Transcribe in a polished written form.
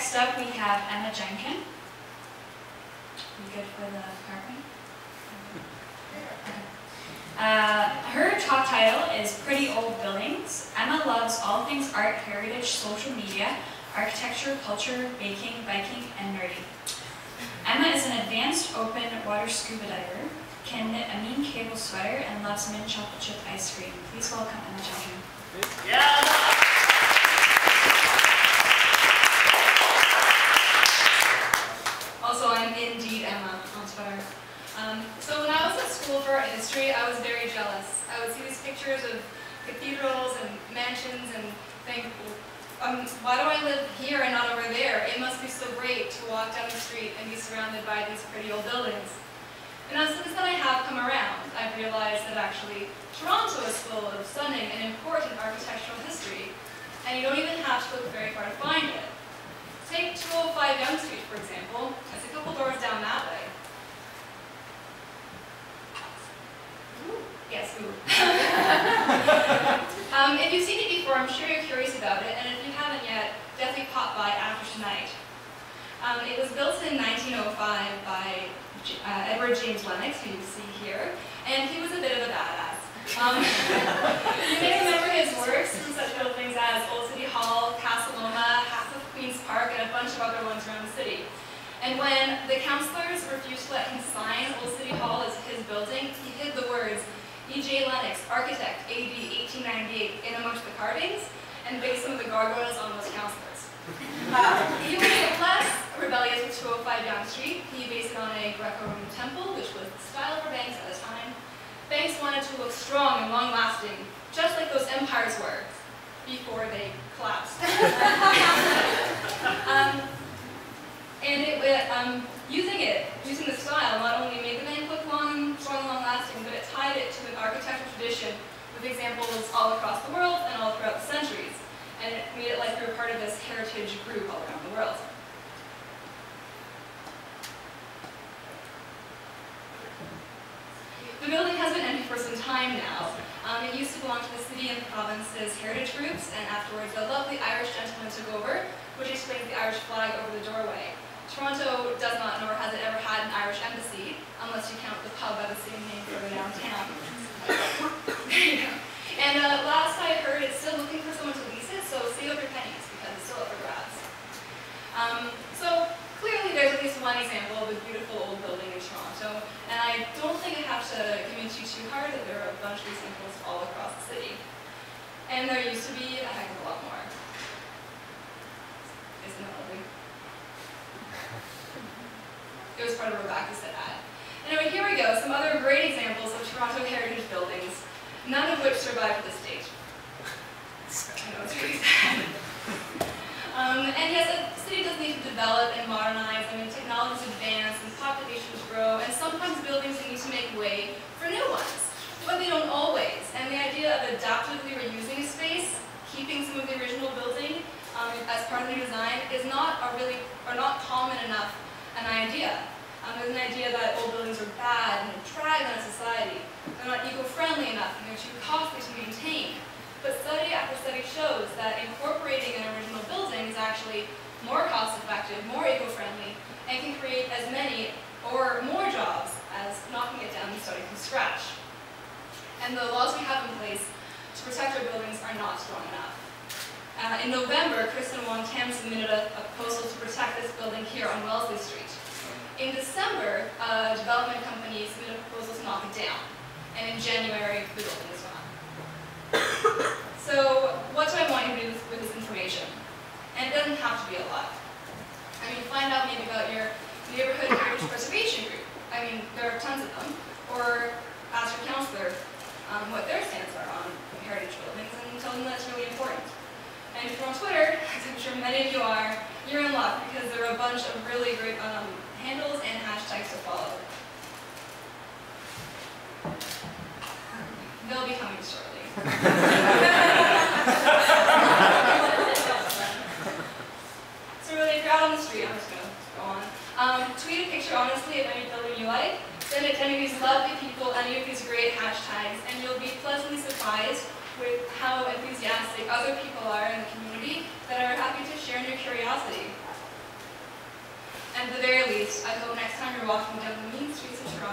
Next up, we have Emma Jenkin. You good for the PowerPoint? Her talk title is Pretty Old Buildings. Emma loves all things art, heritage, social media, architecture, culture, baking, biking, and nerdy. Emma is an advanced open water scuba diver, can knit a mean cable sweater, and loves mint chocolate chip ice cream. Please welcome Emma Jenkin. Yeah. Also, I'm indeed Emma on Twitter. So when I was at school for art history, I was very jealous. I would see these pictures of cathedrals and mansions and think, why do I live here and not over there? It must be so great to walk down the street and be surrounded by these pretty old buildings. And as soon as I have come around, I've realized that actually Toronto is full of stunning and important architectural history, and you don't even have to look very far to find it. Take 205 Yonge Street, for example. It's a couple doors down that way. Ooh. Yes, ooh. If you've seen it before, I'm sure you're curious about it, and if you haven't yet, definitely pop by after tonight. It was built in 1905 by Edward James Lennox, who you see here, and he was a bit of a badass. You may remember his works from such little things as Old City Hall, Castle Loma, half of Queen's Park, and a bunch of other ones around the city. And when the councillors refused to let him sign Old City Hall as his building, he hid the words E.J. Lennox, architect, AD 1898, in amongst the carvings, and based some of the gargoyles on those councillors. He was less rebellious with 205 Yonge Street. He based it on a Greco-Roman temple, which was the style for banks at the time. Banks wanted to look strong and long-lasting, just like those empires were, before they collapsed. Using the style not only made the bank look long, strong and long-lasting, but it tied it to an architectural tradition with examples all across the world and all throughout the centuries. And it made it like we were part of this heritage group all around the world. The building has been empty for some time now. It used to belong to the city and province's heritage groups, and afterwards a lovely Irish gentleman took over, which explains the Irish flag over the doorway. Toronto does not, nor has it ever had an Irish embassy, unless you count the pub by the same name further downtown. And last I heard, it's still looking for someone to lease it, so save up your pennies, because it's still up for grabs. So clearly there's at least one example of a beautiful old building in Toronto, and I don't think I have to convince you too hard that there are a bunch of examples all across the city. And there used to be a heck of a lot more. Isn't it lovely? It was part of Rebecca's ad. Anyway, here we go, some other great examples of Toronto heritage buildings, none of which survived this date. I know, it's really sad. And yes, the city does need to develop and modernize. I mean, technologies advance and populations grow, and sometimes buildings need to make way for new ones. But they don't always. And the idea of adaptively reusing a space, keeping some of the original building as part of the new design, is not common enough an idea. There's an idea that old buildings are bad and a drag on society. They're not eco-friendly enough and they're too costly to maintain. But study after study shows that incorporating an original building is actually more cost-effective, more eco-friendly, and can create as many or more jobs as knocking it down and starting from scratch. And the laws we have in place to protect our buildings are not strong enough. In November, Chris and Wong Tam submitted a proposal to protect this building here on Wellesley Street. In December, a development company submitted a proposal to knock it down. And in January, the building was gone. So, what do I want you to do with this information? And it doesn't have to be a lot. I mean, find out maybe about your neighborhood heritage preservation group. I mean, there are tons of them. Or ask your counselor what their stance are on heritage buildings and tell them that's really important. And if you're on Twitter, as I'm sure many of you are, you're in luck because there are a bunch of really great handles and hashtags to follow. They'll be coming shortly. So really, if you're out on the street, I'm just going to go on. Tweet a picture honestly of any building you like. Send it to any of these lovely people, any of these great hashtags, and you'll be pleasantly surprised with how enthusiastic other people are in the community that are happy to share in your curiosity. And at the very least, I hope next time you're walking down the mean streets of Toronto,